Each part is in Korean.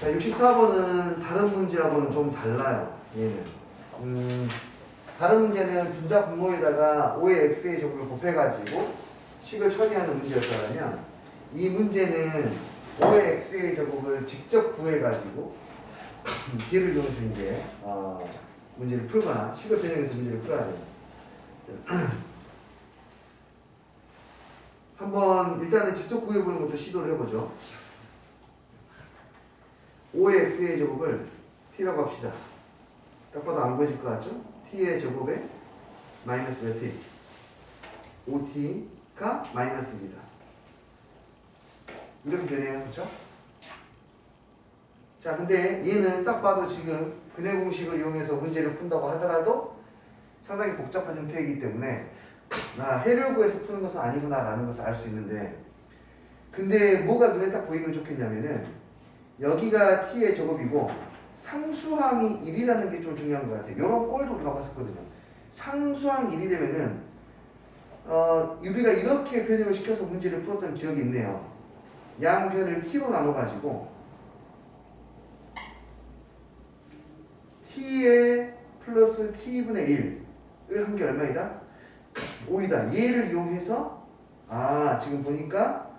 자, 64번은 다른 문제하고는 좀 달라요. 얘는. 다른 문제는 분자 분모에다가 5의 x의 제곱을 곱해가지고 식을 처리하는 문제였다면 이 문제는 5의 x의 제곱을 직접 구해가지고 d를 이용해서 이제 문제를 풀거나 식을 변형해서 문제를 풀어야 돼요. 한번 일단은 직접 구해보는 것도 시도를 해보죠. 5의 x의 제곱을 t라고 합시다. 딱 봐도 안 보여질 것 같죠? t의 제곱에 마이너스 몇 t? 5t가 마이너스 1이다. 이렇게 되네요. 그렇죠? 자, 근데 얘는 딱 봐도 지금 근해 공식을 이용해서 문제를 푼다고 하더라도 상당히 복잡한 형태이기 때문에 해를 구해서 푸는 것은 아니구나 라는 것을 알 수 있는데, 근데 뭐가 눈에 딱 보이면 좋겠냐면은 여기가 t의 제곱이고 상수항이 1이라는 게 좀 중요한 것 같아요. 이런 꼴도 우리가 봤었거든요. 상수항 1이 되면은 우리가 이렇게 변형을 시켜서 문제를 풀었던 기억이 있네요. 양변을 t로 나눠가지고 t의 플러스 t분의 1을 한 게 얼마이다? 5이다. 얘를 이용해서 지금 보니까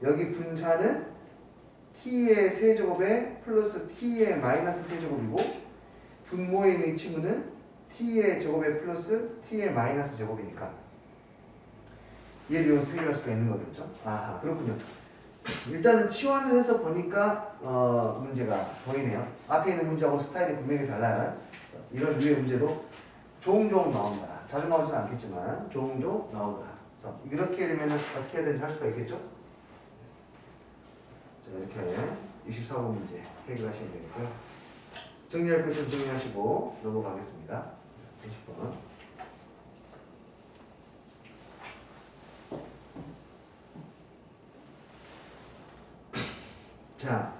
여기 분자는 t의 세제곱에 플러스 t의 마이너스 세제곱이고 분모에 있는 이 친구는 t의 제곱에 플러스 t의 마이너스 제곱이니까 얘를 이용해서 해결할 수가 있는 거겠죠? 그렇군요. 일단은 치환을 해서 보니까 문제가 보이네요. 앞에 있는 문제하고 스타일이 분명히 달라요. 이런 류의 문제도 종종 나온다. 자주 나오지는 않겠지만 종종 나오더라. 그래서 이렇게 되면 어떻게 해야 되는지 할 수가 있겠죠? 자, 이렇게 64번 문제 해결하시면 되겠고요. 정리할 것은 정리하시고 넘어가겠습니다. 30번. 자,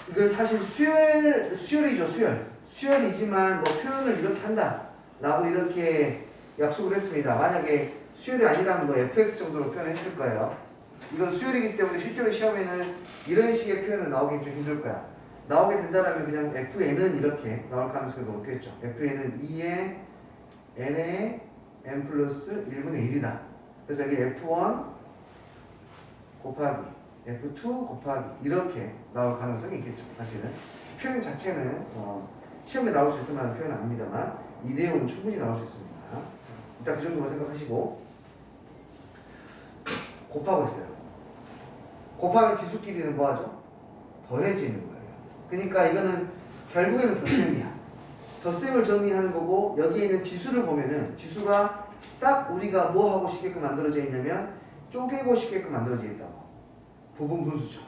이거 사실 수열이죠, 수열이지만 뭐 표현을 이렇게 한다 라고 이렇게 약속을 했습니다. 만약에 수열이 아니라면 뭐 fx 정도로 표현을 했을 거예요. 이건 수열이기 때문에 실제로 시험에는 이런 식의 표현은 나오기 좀 힘들 거야. 나오게 된다면 그냥 fn은 이렇게 나올 가능성이 높겠죠. fn은 2의 n의 n 플러스 1분의 1이다. 그래서 여기 f1 곱하기 F2 곱하기 이렇게 나올 가능성이 있겠죠. 사실은 표현 자체는 시험에 나올 수 있을 만한 표현은 아닙니다만 이 내용은 충분히 나올 수 있습니다. 자, 일단 그 정도만 생각하시고 곱하고 있어요. 곱하면 지수끼리는 뭐하죠? 더해지는 거예요. 그러니까 이거는 결국에는 덧셈이야. 덧셈을 정리하는 거고 여기에 있는 지수를 보면은 지수가 딱 우리가 뭐 하고 싶게끔 만들어져 있냐면 쪼개고 싶게끔 만들어져 있다고. 부분 분수죠.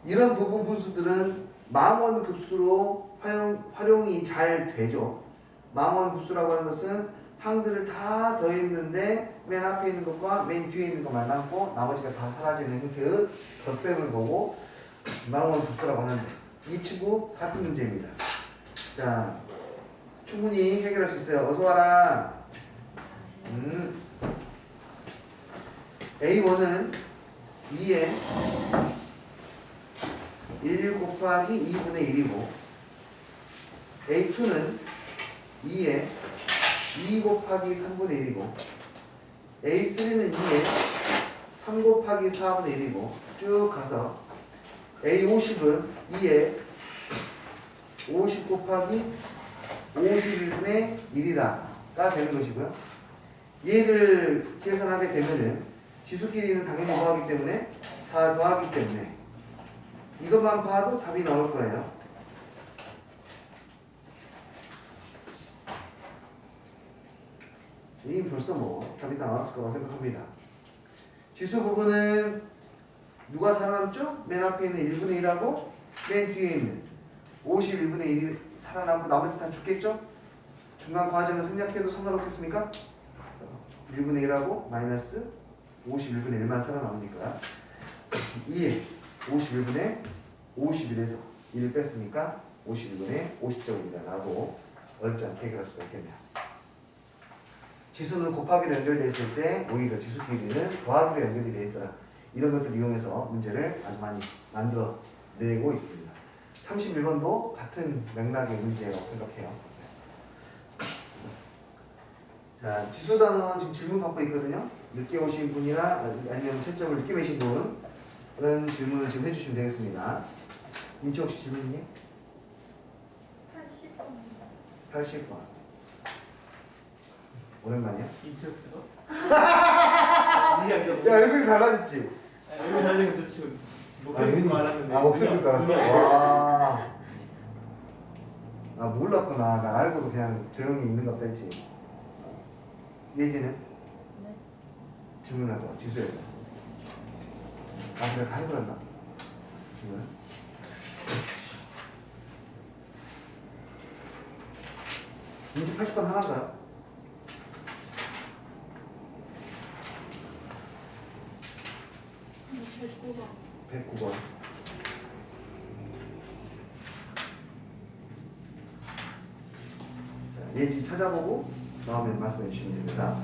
이런 부분 분수들은 망원 급수로 활용이 잘 되죠. 망원 급수라고 하는 것은 항들을 다 더했는데 맨 앞에 있는 것과 맨 뒤에 있는 것만 남고 나머지가 다 사라지는 형태의 덧셈을 보고 망원 급수라고 하는데 이 친구 같은 문제입니다. 자, 충분히 해결할 수 있어요. 어서 와라. A1은 2에 1 곱하기 2분의 1이고 A2는 2에 2 곱하기 3분의 1이고 A3는 2에 3 곱하기 4분의 1이고 쭉 가서 A50은 2에 50 곱하기 51분의 1이다가 되는 것이고요. 얘를 계산하게 되면은 지수끼리는 당연히 뭐하기 때문에 다 더하기 때문에 이것만 봐도 답이 나올 거예요. 이미 벌써 뭐 답이 다 나왔을 거라고 생각합니다. 지수 부분은 누가 살아남죠? 맨 앞에 있는 1분의 1하고 맨 뒤에 있는 51분의 1이 살아남고 나머지 다 죽겠죠? 중간 과정을 생략해도 상관없겠습니까? 1분의 1하고 마이너스 51분의 1만 살아남으니까 2에 51분의 51에서 1 뺐으니까 51분의 50제곱이다 라고 어렵지 않게 해결할 수가 있겠네요. 지수는 곱하기로 연결되어 있을 때 오히려 지수끼리는 더하기로 연결이 되어 있더라. 이런 것들을 이용해서 문제를 아주 많이 만들어 내고 있습니다. 31번도 같은 맥락의 문제라고 생각해요. 자, 지수 단원 지금 질문 받고 있거든요. 늦게 오신 분이나 아니면 채점을 늦게 매신 분은 질문을 지금 해주시면 되겠습니다. 민치 혹시 질문 있니? 80번. 80번. 오랜만이야? 이치였어요? 야, 얼굴이 달라졌지? 얼굴 잘생겨서 지금 목소리 듣고 알았는데. 목소리 듣고 알았어? 와. 아, 몰랐구나. 나 알고도 그냥 조용히 있는 것 같다 했지. 예지는? 네. 질문할 거야, 지수에서. 아, 그래, 다 해보란다. 질문을. 민지 80번 하나인가요? 109번. 자, 예지 찾아보고 나오면 말씀해 주시면 됩니다.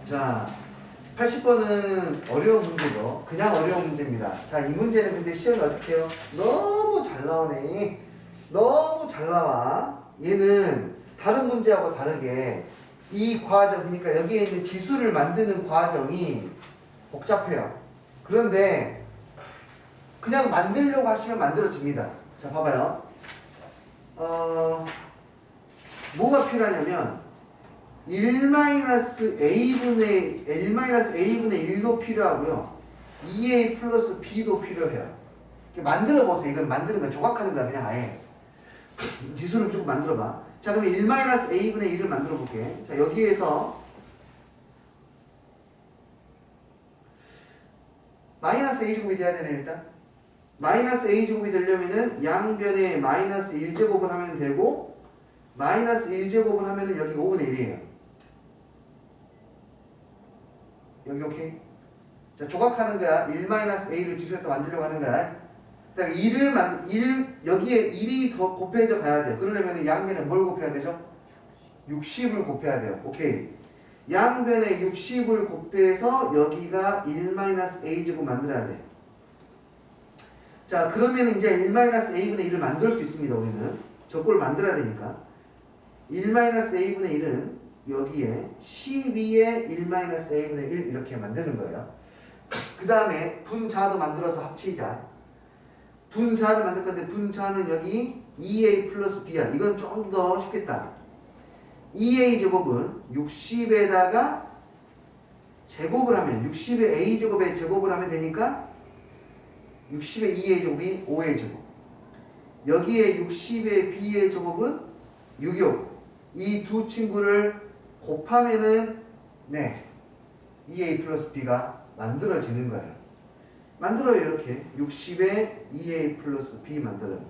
자, 80번은 어려운 문제죠. 그냥 어려운 문제입니다. 자, 이 문제는 근데 시험이 어떻게 해요? 너무 잘 나오네. 너무 잘 나와. 얘는 다른 문제하고 다르게 이 과정, 그러니까 여기에 있는 지수를 만드는 과정이 복잡해요. 그런데 그냥 만들려고 하시면 만들어집니다. 자, 봐봐요. 뭐가 필요하냐면 1-A분의 1도 필요하고요. 2A 플러스 B도 필요해요. 만들어 보세요. 이건 만드는 거야. 조각하는 거야. 그냥 아예. 지수를 좀 만들어 봐. 자, 그러면 1-A분의 1을 만들어 볼게. 자, 여기에서 마이너스 A제곱이 돼야 되네, 일단. 마이너스 A제곱이 되려면은 양변에 마이너스 1제곱을 하면 되고, 마이너스 1제곱을 하면은 여기가 5분의 1이에요. 여기 오케이? 자, 조각하는 거야. 1-A를 지수에다 만들려고 하는 거야. 그다음에 1 여기에 1이 더 곱해져 가야 돼요. 그러려면 양변에 뭘 곱해야 되죠? 60을 곱해야 돼요. 오케이. 양변에 60을 곱해서 여기가 1-A제곱 만들어야 돼. 자, 그러면 이제 1-A분의 1을 만들 수 있습니다. 우리는 저꼴 만들어야 되니까 1-A분의 1은 여기에 12에 1-A분의 1 이렇게 만드는 거예요. 그 다음에 분자도 만들어서 합치자. 분자를 만들 건데 분자는 여기 2A 플러스 B야. 이건 좀 더 쉽겠다. 2A 제곱은 60에다가 제곱을 하면 60의 A 제곱에 제곱을 하면 되니까 60의 2A 제곱이 5A 제곱. 여기에 60의 B의 제곱은 6이요. 이 두 친구를 곱하면은 네 2A 플러스 B가 만들어지는 거예요. 만들어요. 이렇게 60에 2A 플러스 B 만들어요.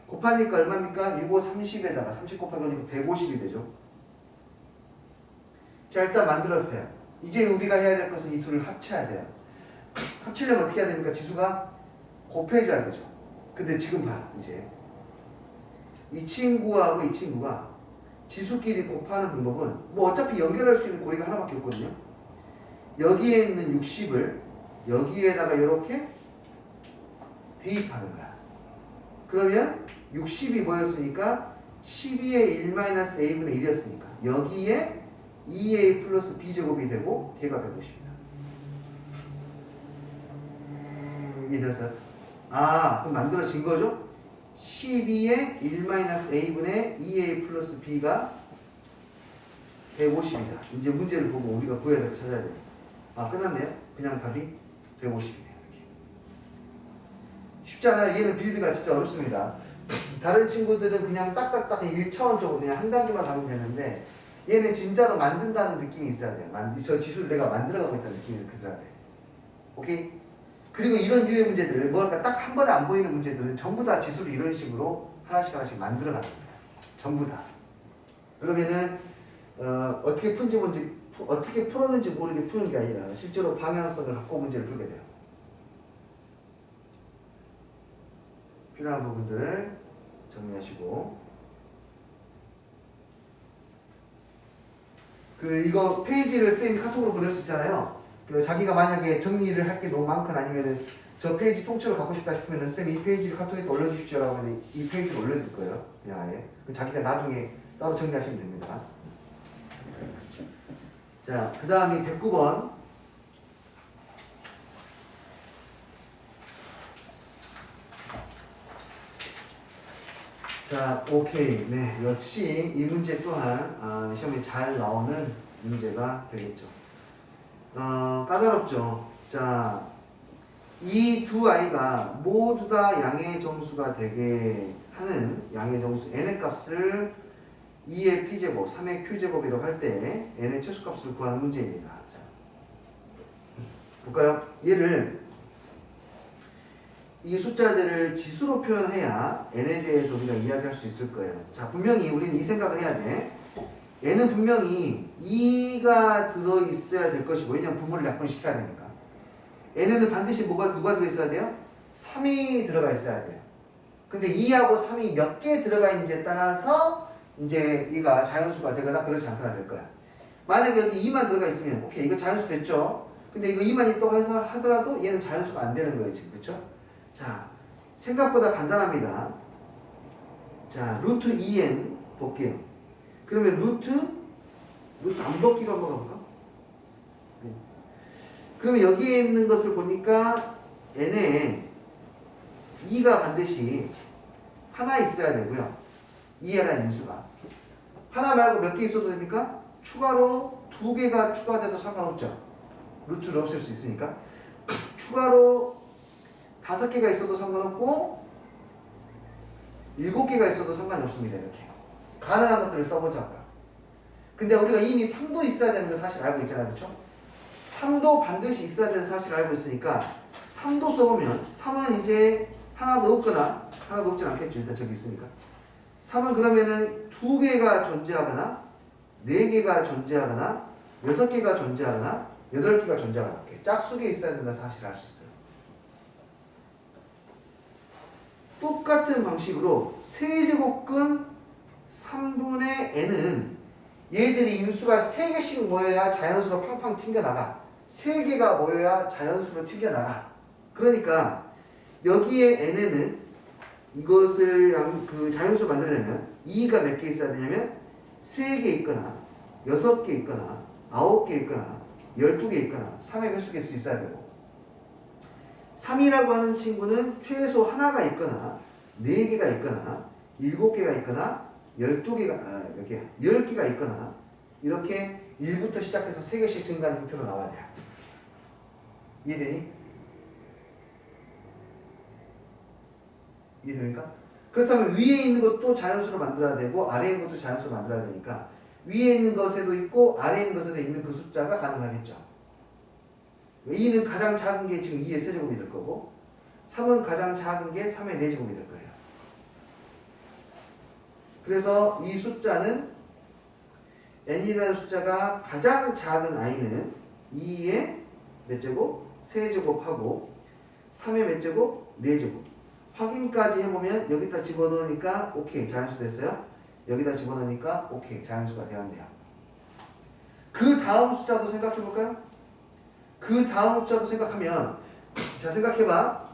곱하니까 얼마입니까? 6, 5, 30에다가 30 곱하기 하니까 150이 되죠. 자, 일단 만들었어요. 이제 우리가 해야 될 것은 이 둘을 합쳐야 돼요. 합치려면 어떻게 해야 됩니까? 지수가 곱해져야 되죠. 근데 지금 봐. 이제 이 친구하고 이 친구가 지수끼리 곱하는 방법은 뭐 어차피 연결할 수 있는 고리가 하나밖에 없거든요. 여기에 있는 60을 여기에다가 이렇게 대입하는 거야. 그러면 60이 뭐였으니까 12의 1-A분의 1이었으니까 여기에 2A 플러스 B제곱이 되고 걔가 150이다. 이해됐어요? 아, 그럼 만들어진 거죠? 12의 1-A분의 2A 플러스 B가 150이다. 이제 문제를 보고 우리가 구해야 될 찾아야 돼요. 아, 끝났네요? 그냥 답이 150이네요. 쉽지 않아요. 얘는 빌드가 진짜 어렵습니다. 다른 친구들은 그냥 딱딱딱 1차원적으로 그냥 한 단계만 가면 되는데 얘는 진짜로 만든다는 느낌이 있어야 돼요. 저 지수를 내가 만들어가고 있다는 느낌이 이렇게 들어야 돼요. 오케이? 그리고 이런 유의 문제들을 뭐랄까 딱 한 번에 안 보이는 문제들은 전부 다 지수를 이런 식으로 하나씩 하나씩 만들어가는 거예요. 전부 다. 그러면은 어떻게 풀었는지 모르게 푸는 게 아니라 실제로 방향성을 갖고 문제를 풀게 돼요. 필요한 부분들을 정리하시고 이거 페이지를 쌤이 카톡으로 보낼 수 있잖아요. 자기가 만약에 정리를 할 게 너무 많거나 아니면은 저 페이지 통째로 갖고 싶다 싶으면은 쌤이 이 페이지를 카톡에 올려주십시오라고 하면 이 페이지를 올려줄 거예요. 그냥 아예. 자기가 나중에 따로 정리하시면 됩니다. 자, 그 다음이 109번. 자, 오케이. 네, 역시 이 문제 또한 시험에 잘 나오는 문제가 되겠죠. 까다롭죠. 자, 이 두 아이가 모두 다 양의 정수가 되게 하는 양의 정수 n의 값을 2의 p제곱, 3의 q제곱이라고 할 때 n의 최소값을 구하는 문제입니다. 자, 볼까요? 얘를 이 숫자들을 지수로 표현해야 n에 대해서 우리가 이야기할 수 있을 거예요. 자, 분명히 우리는 이 생각을 해야 돼. n은 분명히 2가 들어있어야 될 것이고, 왜냐면 분모를 약분시켜야 되니까. n에는 반드시 누가 들어있어야 돼요? 3이 들어가 있어야 돼요. 근데 2하고 3이 몇 개 들어가 있는지에 따라서 이제 얘가 자연수가 되거나 그렇지 않거나 될 거야. 만약에 여기 2만 들어가 있으면 오케이, 이거 자연수 됐죠? 근데 이거 2만 있다고 해서 하더라도 얘는 자연수가 안 되는 거예요, 지금. 그렇죠? 자, 생각보다 간단합니다. 자, 루트 2n 볼게요. 그러면 루트 안 벗기고 한번 가볼까? 네. 그러면 여기에 있는 것을 보니까 n에 2가 반드시 하나 있어야 되고요. 2라는 인수가. 하나 말고 몇 개 있어도 됩니까? 추가로 2개가 추가돼도 상관없죠. 루트를 없앨 수 있으니까. 추가로 5개가 있어도 상관없고 7개가 있어도 상관이 없습니다. 이렇게 가능한 것들을 써보자고요. 근데 우리가 이미 3도 있어야 되는 거 사실 알고 있잖아요. 그렇죠? 3도 반드시 있어야 되는 사실을 알고 있으니까 3도 써보면 3은 이제 하나도 없거나 하나도 없진 않겠죠. 일단 저기 있으니까 3은 그러면은 2개가 존재하거나 4개가 존재하거나 6개가 존재하거나 8개가 존재하거나 이렇게 짝수게 있어야 된다 사실을 알 수 있어요. 똑같은 방식으로 세제곱근 3분의 n은 얘들이 인수가 3개씩 모여야 자연수로 팡팡 튕겨나가. 3개가 모여야 자연수로 튕겨나가. 그러니까 여기에 n에는 이것을 자연수로 만들려면 2가 몇 개 있어야 되냐면 3개 있거나 6개 있거나 9개 있거나 12개 있거나 3의 회수개일 수 있어야 되고 3이라고 하는 친구는 최소 하나가 있거나 4개가 있거나 7개가 있거나 12개가 몇 개야? 10개가 있거나 이렇게 1부터 시작해서 3개씩 증가하는 형태로 나와야 돼요. 이해되니? 이해됩니까? 그렇다면 위에 있는 것도 자연수로 만들어야 되고 아래에 있는 것도 자연수로 만들어야 되니까 위에 있는 것에도 있고 아래에 있는 것에도 있는 그 숫자가 가능하겠죠. 2는 가장 작은 게 지금 2의 세제곱이 될 거고 3은 가장 작은 게 3의 4제곱이 될 거예요. 그래서 이 숫자는 n이라는 숫자가 가장 작은 i는 2의 몇 제곱? 세제곱하고 3의 몇 제곱? 4제곱. 확인까지 해보면 여기다 집어넣으니까 오케이 자연수 됐어요. 여기다 집어넣으니까 오케이 자연수가 되었네요. 그 다음 숫자도 생각해 볼까요? 그 다음 숫자도 생각하면 자 생각해봐.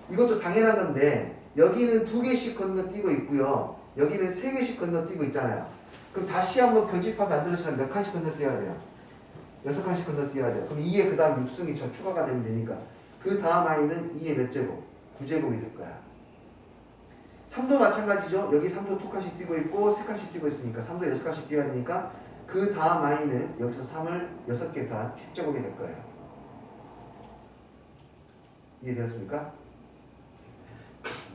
이것도 당연한 건데 여기는 2개씩 건너뛰고 있고요. 여기는 3개씩 건너뛰고 있잖아요. 그럼 다시 한번 교집합 만들어서는 몇 칸씩 건너뛰어야 돼요? 6칸씩 건너뛰어야 돼요. 그럼 2의 그 다음 6승이 저 추가가 되면 되니까 그 다음 i는 2의 몇 제곱? 9제곱이 될 거야. 3도 마찬가지죠. 여기 3도 2칸씩 뛰고 있고 3칸씩 뛰고 있으니까 3도 6칸씩 뛰어야 되니까 그 다음 i는 여기서 3을 6개 다 10제곱이 될 거예요. 이해되었습니까?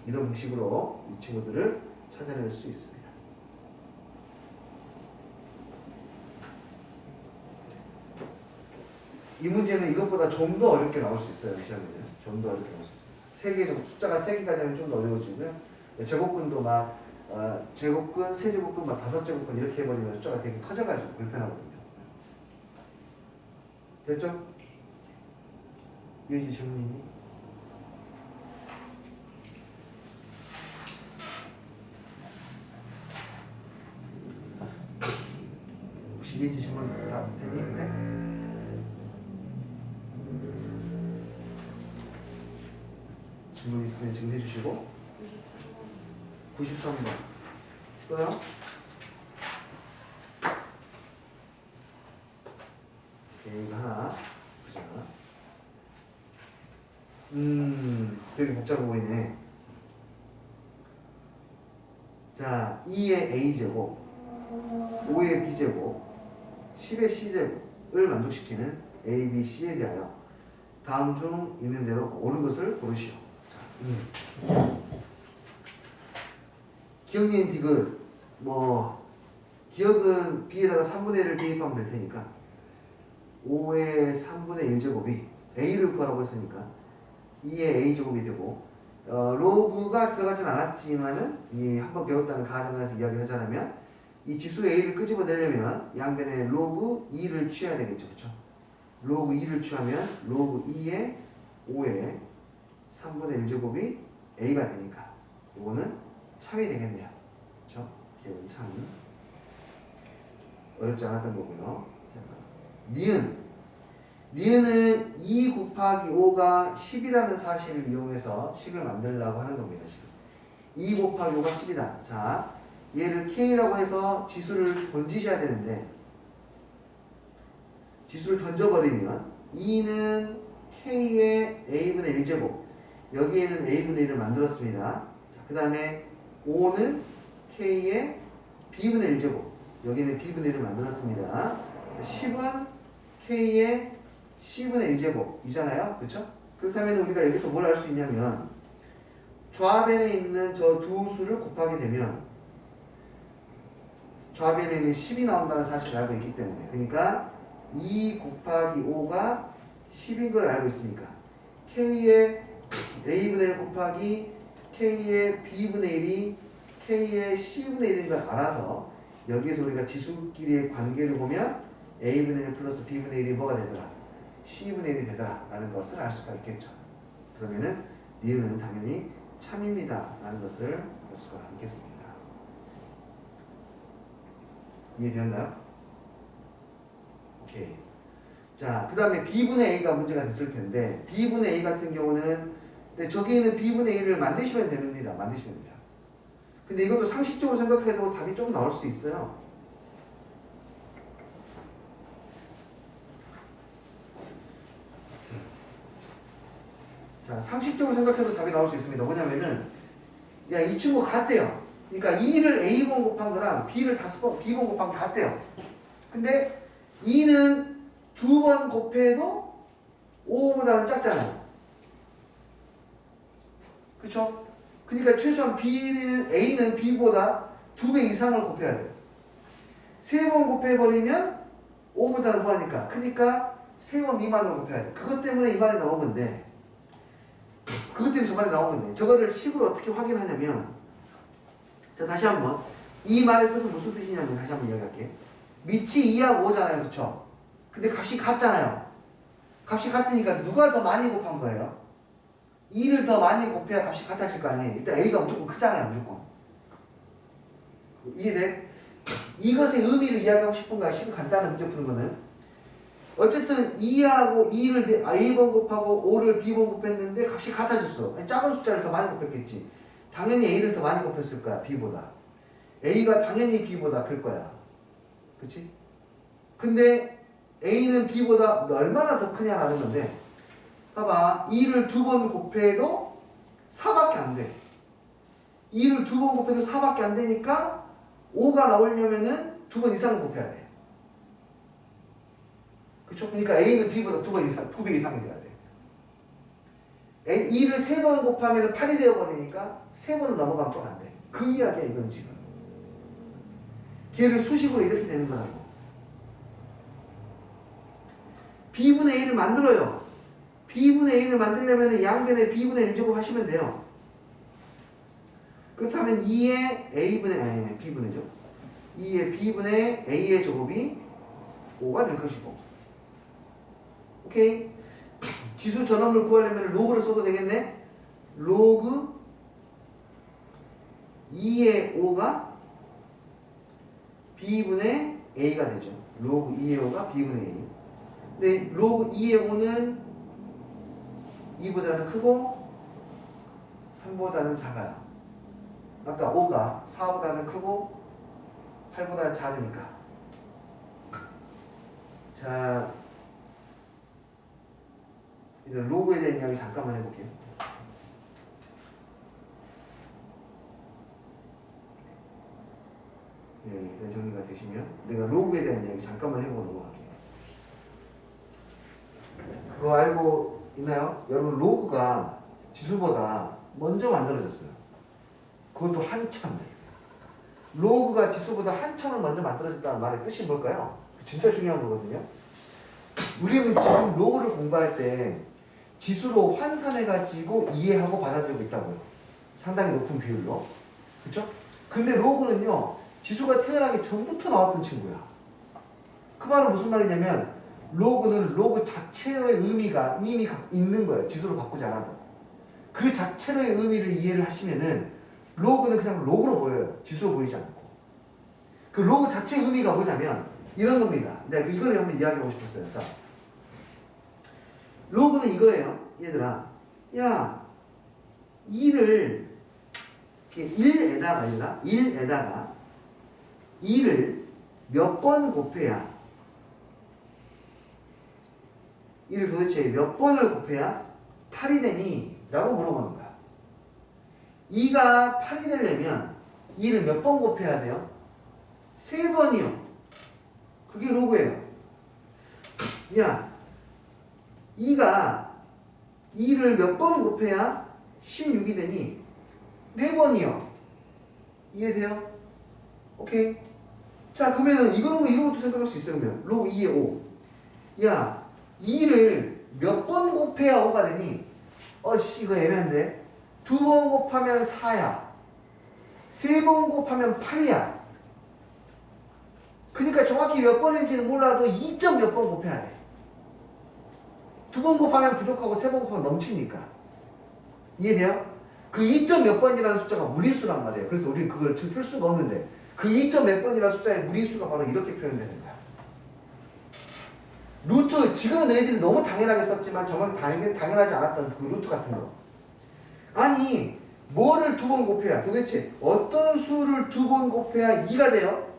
이런 방식으로 이 친구들을 찾아낼 수 있습니다. 이 문제는 이것보다 좀 더 어렵게 나올 수 있어요. 시험에는 좀 더 어렵게 나올 수 있습니다. 3개 정도, 숫자가 3개가 되면 좀 더 어려워지고요. 제곱근도 막 제곱근, 세제곱근, 막 5제곱근 이렇게 해버리면 숫자가 되게 커져가지고 불편하거든요. 됐죠? 예지 전문이니? 혹시 뒤에 질문 다 됐니 근데? 질문 있으면 지금 해주시고 93번 또요? 오케이 이거 하나 보자. 되게 복잡해 보이네. 자 2의 a제곱 5의 b제곱 10의 c제곱을 만족시키는 a, b, c에 대하여 다음 중 있는 대로 옳은 것을 고르시오. 자, 기억니은 디귿 뭐 기억은 b에다가 3분의 1을 대입하면 될 테니까 5의 3분의 1제곱이 a를 구하라고 했으니까 2의 a제곱이 되고 로그가 들어가진 않았지만은 이 한번 배웠다는 가정에서 이야기를 하자면 이 지수 a를 끄집어내려면 양변에 로그 2를 취해야 되겠죠, 그렇죠? 로그 2를 취하면 로그 2의 5의 3분의 1제곱이 a가 되니까 이거는 참이 되겠네요, 그렇죠? 기억은 참 어렵지 않았던 거고요. 니은은 2 곱하기 5가 10이라는 사실을 이용해서 식을 만들려고 하는 겁니다. 지금 2 곱하기 5가 10이다. 자, 얘를 K라고 해서 지수를 던지셔야 되는데 지수를 던져버리면 2는 K의 A분의 1제곱 여기에는 A분의 1을 만들었습니다. 그 다음에 5는 K의 B분의 1제곱 여기는 B분의 1을 만들었습니다. 10은 K의 C분의 1제곱이잖아요. 그렇죠? 그렇다면 우리가 여기서 뭘 알 수 있냐면 좌변에 있는 저 두 수를 곱하게 되면 좌변에 있는 10이 나온다는 사실을 알고 있기 때문에 그러니까 2 곱하기 5가 10인 걸 알고 있으니까 K의 A분의 1 곱하기 K의 B분의 1이 K의 C분의 1인 걸 알아서 여기에서 우리가 지수끼리의 관계를 보면 A분의 1 플러스 B분의 1이 뭐가 되더라? C분의 1이 되더라 라는 것을 알 수가 있겠죠. 그러면은 니은은 당연히 참입니다 라는 것을 볼 수가 있겠습니다. 이해되었나요? 오케이. 자, 그 다음에 B분의 A가 문제가 됐을 텐데 B분의 A 같은 경우는 저기 있는 B분의 A를 만드시면 됩니다. 만드시면 돼요. 근데 이것도 상식적으로 생각해도 답이 좀 나올 수 있어요. 자, 상식적으로 생각해도 답이 나올 수 있습니다. 뭐냐면은 야, 이 친구 같대요. 그러니까 2를 A번 곱한 거랑 B를 B번 곱한 게 같대요. 근데 2는 두 번 곱해도 5보다는 작잖아요. 그쵸? 그러니까 최소한 A는 B보다 2배 이상을 곱해야 돼요. 3번 곱해버리면 5보다는 뭐하니까? 그러니까 3번 미만으로 곱해야 돼. 그것 때문에 이 말이 나온 건데 그것 때문에 저 말이 나온 건데 저거를 식으로 어떻게 확인하냐면 자 다시 한번 이 말의 뜻은 무슨 뜻이냐면 다시 한번 이야기할게요. 밑이 2하고 5잖아요. 그쵸? 근데 값이 같잖아요. 값이 같으니까 누가 더 많이 곱한 거예요? 2를 더 많이 곱해야 값이 같아질 거 아니에요. 일단 A가 무조건 크잖아요. 무조건. 이해돼? 이것의 의미를 이야기하고 싶은 거야. 식을 간단한 문제 푸는 거는. 어쨌든 2하고 2를 A번 곱하고 5를 B번 곱했는데 값이 같아졌어. 아니, 작은 숫자를 더 많이 곱했겠지. 당연히 A를 더 많이 곱했을 거야. B보다. A가 당연히 B보다 클 거야. 그치? 근데 A는 B보다 얼마나 더 크냐라는 건데 봐봐. 2를 두 번 곱해도 4밖에 안 돼. 2를 두 번 곱해도 4밖에 안 되니까 5가 나오려면은 두 번 이상을 곱해야 돼. 그쵸? 그러니까 A는 B보다 2배 이상이 돼야 돼. 2를 3번 곱하면 8이 되어버리니까 3번을 넘어가면 또 안 돼. 그 이야기야 이건 지금. 걔를 수식으로 이렇게 되는 거라고. B분의 A를 만들어요. B분의 A를 만들려면 양변에 B분의 1제곱 하시면 돼요. 그렇다면 2의 B분의죠. 2의 B분의 A의 제곱이 5가 될 것이고. 오케이? 지수 전원을 구하려면 로그를 써도 되겠네? 로그 2의 5가 B분의 A가 되죠. 로그 2의 5가 b분의 1. 근데 로그 2의 5는 2보다는 크고 3보다는 작아요. 아까 5가 4보다는 크고 8보다 작으니까. 자, 이제 로그에 대한 이야기 잠깐만 해볼게요. 네, 일단 정리가 되시면 내가 로그에 대한 이야기 잠깐만 해보고 넘어갈게요. 그거 알고 있나요? 여러분 로그가 지수보다 먼저 만들어졌어요. 그것도 한참. 로그가 지수보다 한참을 먼저 만들어졌다는 말의 뜻이 뭘까요? 진짜 중요한 거거든요. 우리는 지금 로그를 공부할 때 지수로 환산해가지고 이해하고 받아들이고 있다고요. 상당히 높은 비율로. 그렇죠? 근데 로그는요. 지수가 태어나기 전부터 나왔던 친구야. 그 말은 무슨 말이냐면 로그는 로그 자체의 의미가 이미 있는 거예요. 지수로 바꾸지 않아도. 그 자체로의 의미를 이해를 하시면은 로그는 그냥 로그로 보여요. 지수로 보이지 않고. 그 로그 자체의 의미가 뭐냐면 이런 겁니다. 내가 이걸 한번 이야기하고 싶었어요. 자, 로그는 이거예요. 얘들아. 야, 2를 1에다가 아니라 1에다가 2를 몇 번 곱해야 2를 도대체 몇 번을 곱해야 8이 되니? 라고 물어보는 거야. 2가 8이 되려면 2를 몇 번 곱해야 돼요? 3번이요. 그게 로그예요. 야, 2가 2를 몇 번 곱해야 16이 되니? 4번이요. 이해돼요? 오케이. 자, 그러면은 이거는 이런 것도 생각할 수 있어요. 그러면 로그 2의 5. 야, 2를 몇 번 곱해야 5가 되니? 이거 애매한데. 2번 곱하면 4야. 3번 곱하면 8이야. 그러니까 정확히 몇 번인지는 몰라도 2점 몇 번 곱해야 돼. 2번 곱하면 부족하고 3번 곱하면 넘치니까. 이해돼요? 그 2점 몇 번이라는 숫자가 무리수란 말이에요. 그래서 우리는 그걸 쓸 수가 없는데 그 2점 몇 번이라는 숫자의 무리수가 바로 이렇게 표현되는 거야. 루트, 지금은 너희들이 너무 당연하게 썼지만 정말 당연하지 않았던 그 루트 같은 거. 아니, 뭐를 2번 곱해야, 도대체 어떤 수를 2번 곱해야 2가 돼요?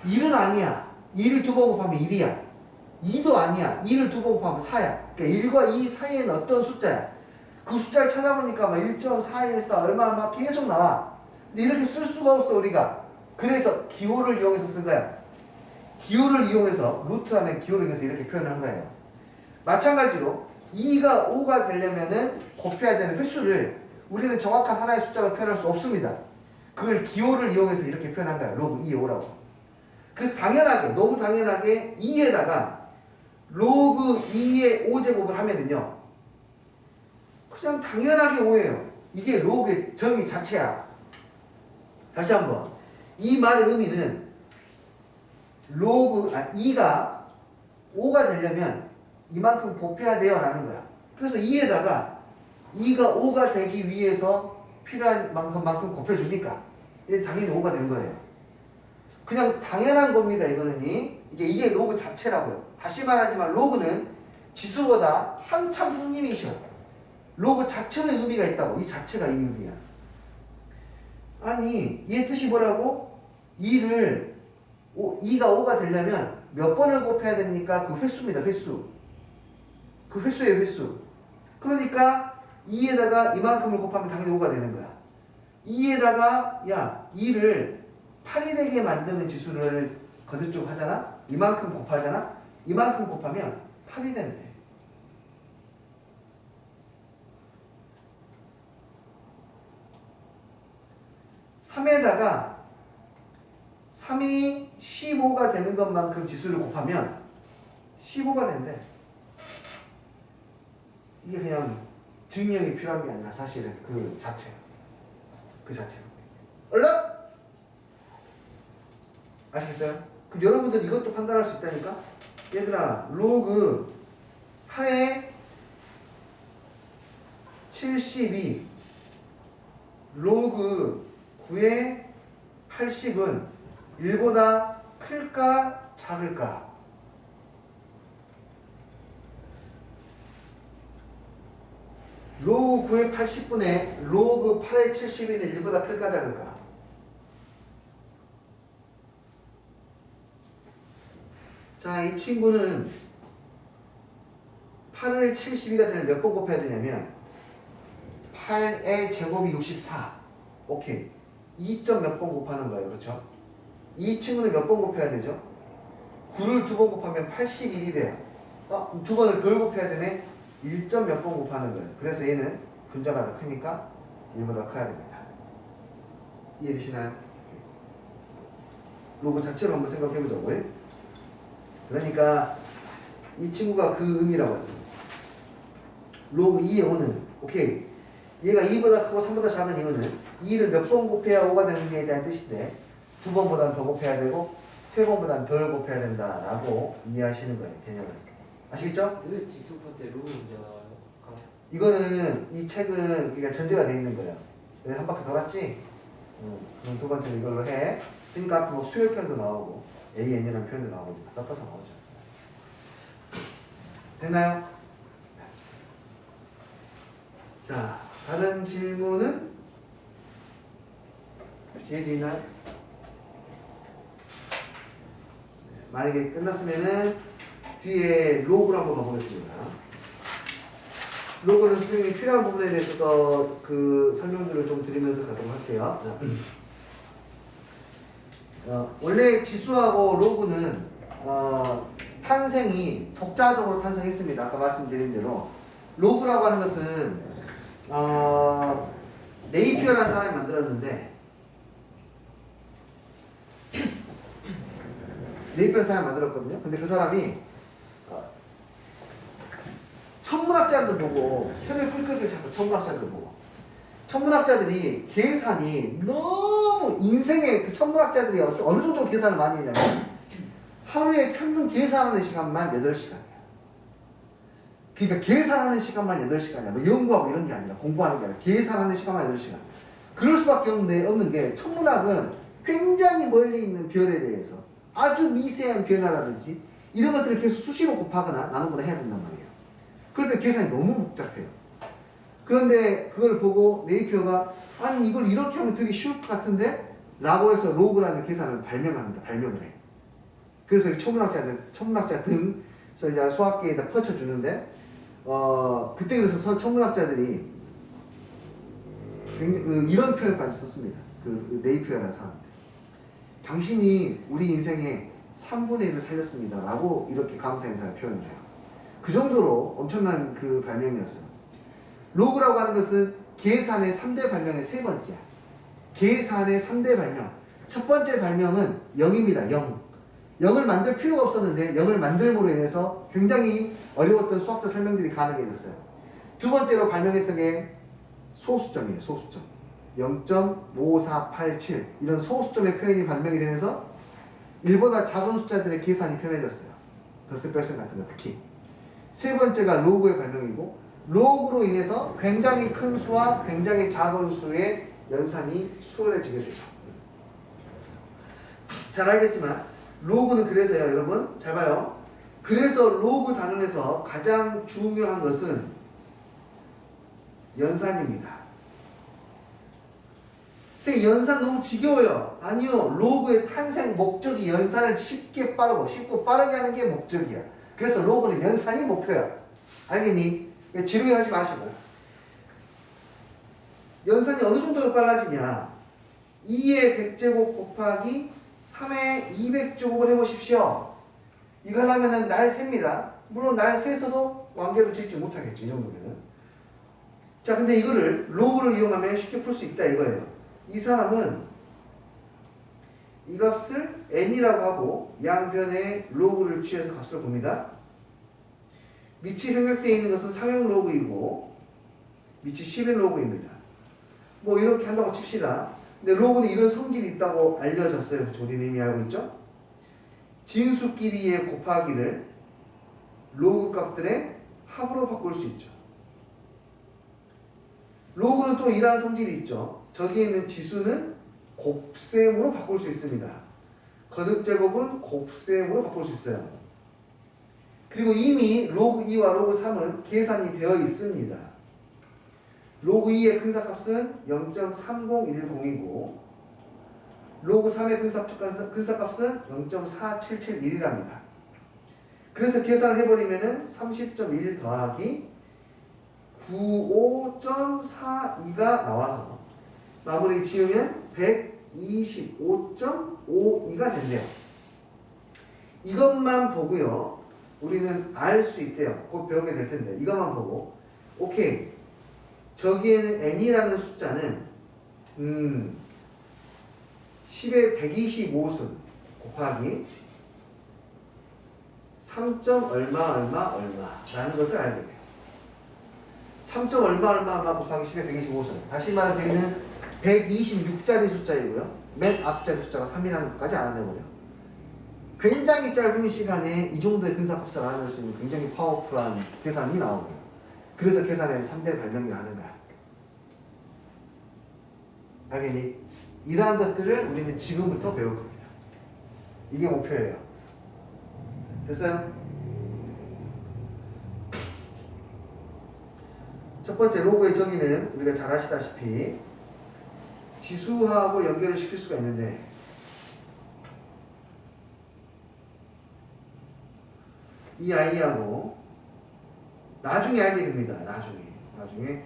1은 아니야. 2를 2번 곱하면 1이야. 2도 아니야. 2를 2번 곱하면 4야. 그러니까 1과 2 사이에는 어떤 숫자야? 그 숫자를 찾아보니까 막 1.414 얼마 막 계속 나와. 근데 이렇게 쓸 수가 없어, 우리가. 그래서 기호를 이용해서 쓴 거야. 기호를 이용해서, 루트 안에 기호를 이용해서 이렇게 표현을 한 거예요. 마찬가지로 2가 5가 되려면은 곱해야 되는 횟수를 우리는 정확한 하나의 숫자로 표현할 수 없습니다. 그걸 기호를 이용해서 이렇게 표현한 거야. 로그 2의 5라고. 그래서 당연하게, 너무 당연하게 2에다가 로그 2의 5제곱을 하면은요. 그냥 당연하게 5예요. 이게 로그의 정의 자체야. 다시 한번. 이 말의 의미는 2가 5가 되려면 이만큼 곱해야 돼요 라는 거야. 그래서 2에다가 2가 5가 되기 위해서 필요한 만큼 곱해주니까 이게 당연히 5가 된 거예요. 그냥 당연한 겁니다. 이게 로그 자체라고요. 다시 말하지만 로그는 지수보다 한참 형님이셔. 로그 자체의 의미가 있다고. 이 자체가 이 의미야. 아니, 얘 뜻이 뭐라고? 2가 5가 되려면 몇 번을 곱해야 됩니까? 그 횟수입니다. 횟수. 그 횟수예요. 횟수. 그러니까 2에다가 이만큼을 곱하면 당연히 5가 되는 거야. 2에다가 2를 8이 되게 만드는 지수를 거듭 하잖아? 이만큼 곱하잖아? 이만큼 곱하면 8이 된대. (3에다가) 3이 15가 되는 것만큼 지수를 곱하면 15가 된대. 이게 그냥 증명이 필요한 게 아니라 사실은 그 자체야. 그 자체로. 얼른? 아시겠어요? 그럼 여러분들 이것도 판단할 수 있다니까? 얘들아, 로그 8에 72, 로그 9에 80은 1보다 클까 작을까? 로그 9의 80분의 로그 8의 70이는 1보다 클까 작을까? 자, 이 친구는 8을 72가 되는 몇 번 곱해야 되냐면 8의 제곱이 64. 오케이. 2점 몇 번 곱하는 거예요. 그렇죠? 이 친구는 몇 번 곱해야 되죠? 9를 2번 곱하면 81이 돼요. 두 번을 덜 곱해야 되네. 1점 몇 번 곱하는 거예요. 그래서 얘는 분자가 더 크니까 1보다 커야 됩니다. 이해되시나요? 로그 자체로 한번 생각해보자고요. 그러니까 이 친구가 그 의미라고 해요. 로그 2의 5는 오케이. 얘가 2보다 크고 3보다 작은 이유는 2를 몇 번 곱해야 5가 되는지에 대한 뜻인데 2번보다는 더 곱해야 되고 3번보다는 덜 곱해야 된다라고 이해하시는 거예요. 개념을. 아시겠죠? 왜 직선파 때 로그 문제가 나와요? 이거는 이 책은 그러니까 전제가 되어 있는 거예요. 여기 한 바퀴 돌았지? 그럼 두 번째는 이걸로 해. 그러니까 앞에 뭐 수열 표현도 나오고 AN이라는 표현도 나오고 다 섞어서 나오죠. 됐나요? 자, 다른 질문은? 이해지 있나요? 만약에 끝났으면은 뒤에 로그를 한번 가보겠습니다. 로그는 선생님이 필요한 부분에 대해서 그 설명들을 좀 드리면서 가도록 할게요. 원래 지수하고 로그는 탄생이 독자적으로 탄생했습니다. 아까 말씀드린 대로 로그라고 하는 것은 네이피어라는 사람이 만들었는데 네이피어라는 사람이 만들었거든요. 근데 그 사람이 천문학자들 보고 혀를 끌끌끌 차서 천문학자들 보고 천문학자들이 계산이 너무 인생의 그 천문학자들이 어느 정도 계산을 많이 했냐면 하루에 평균 계산하는 시간만 8시간이야. 그러니까 계산하는 시간만 8시간이야. 뭐 연구하고 이런 게 아니라 공부하는 게 아니라 계산하는 시간만 8시간. 그럴 수밖에 없는 게 천문학은 굉장히 멀리 있는 별에 대해서 아주 미세한 변화라든지 이런 것들을 계속 수시로 곱하거나 나누거나 해야 된단 말이에요. 그래서 계산이 너무 복잡해요. 그런데 그걸 보고 네이피어가 아니 이걸 이렇게 하면 되게 쉬울 것 같은데? 라고 해서 로그라는 계산을 발명합니다. 발명을 해. 그래서 천문학자 등 수학계에다 퍼쳐주는데 그때 그래서 천문학자들이 이런 표현까지 썼습니다. 그 네이피어라는 사람한테. 당신이 우리 인생의 3분의 1을 살렸습니다. 라고 이렇게 감사 인사를 표현을 해요. 그 정도로 엄청난 그 발명이었어요. 로그라고 하는 것은 계산의 3대 발명의 세 번째. 계산의 3대 발명. 첫 번째 발명은 0입니다. 0. 0을 만들 필요가 없었는데 0을 만들므로 인해서 굉장히 어려웠던 수학적 설명들이 가능해졌어요. 두 번째로 발명했던 게 소수점이에요. 소수점. 0.5487 이런 소수점의 표현이 발명이 되면서 1보다 작은 숫자들의 계산이 편해졌어요. 더스펠슨 같은 거 특히. 세 번째가 로그의 발명이고 로그로 인해서 굉장히 큰 수와 굉장히 작은 수의 연산이 수월해지게 되죠. 잘 알겠지만 로그는 그래서요. 여러분 잘 봐요. 그래서 로그 단원에서 가장 중요한 것은 연산입니다. 선생님 연산 너무 지겨워요. 아니요. 로그의 탄생 목적이 연산을 쉽고 빠르게 하는 게 목적이야. 그래서 로그는 연산이 목표야. 알겠니? 지루해하지 마시고. 연산이 어느 정도로 빨라지냐? 2의 100제곱 곱하기 3의 200제곱을 해보십시오. 이거 하려면 날 셉니다. 물론 날 세서도 완결을 짓지 못하겠죠. 이 정도면은. 자, 근데 이거를 로그를 이용하면 쉽게 풀 수 있다 이거예요. 이 사람은 이 값을 n이라고 하고 양변에 로그를 취해서 값을 봅니다. 밑이 생각되어 있는 것은 상형 로그이고 밑이 10의 로그입니다. 뭐 이렇게 한다고 칩시다. 근데 로그는 이런 성질이 있다고 알려졌어요. 그렇죠? 우리는 이미 알고 있죠? 진수끼리의 곱하기를 로그 값들의 합으로 바꿀 수 있죠. 로그는 또 이러한 성질이 있죠. 저기에 있는 지수는 곱셈으로 바꿀 수 있습니다. 거듭 제곱은 곱셈으로 바꿀 수 있어요. 그리고 이미 로그 2와 로그 3은 계산이 되어 있습니다. 로그 2의 근사값은 0.30110이고 로그 3의 근사값은 0.4771이랍니다. 그래서 계산을 해버리면은 30.1 더하기 95.42가 나와서 마무리 지으면 125.52가 된대요. 이것만 보고요. 우리는 알 수 있대요. 곧 배우게 될 텐데 이것만 보고 오케이. 저기에는 n이라는 숫자는 10의 125승 곱하기 3. 얼마라는 것을 알게 돼요. 3. 얼마 곱하기 10의 125승. 다시 말해서 얘는 126짜리 숫자이고요. 맨 앞자리 숫자가 3이라는 것까지 알아내버려. 굉장히 짧은 시간에 이 정도의 근사값을 알아낼 수 있는 굉장히 파워풀한 계산이 나오고요. 그래서 계산의 3대 발명이 하는 거야. 알겠니? 이러한 것들을 우리는 지금부터 배울 겁니다. 이게 목표예요. 됐어요? 첫 번째 로그의 정의는 우리가 잘 아시다시피 지수하고 연결을 시킬 수가 있는데 이 아이하고 나중에 알게 됩니다. 나중에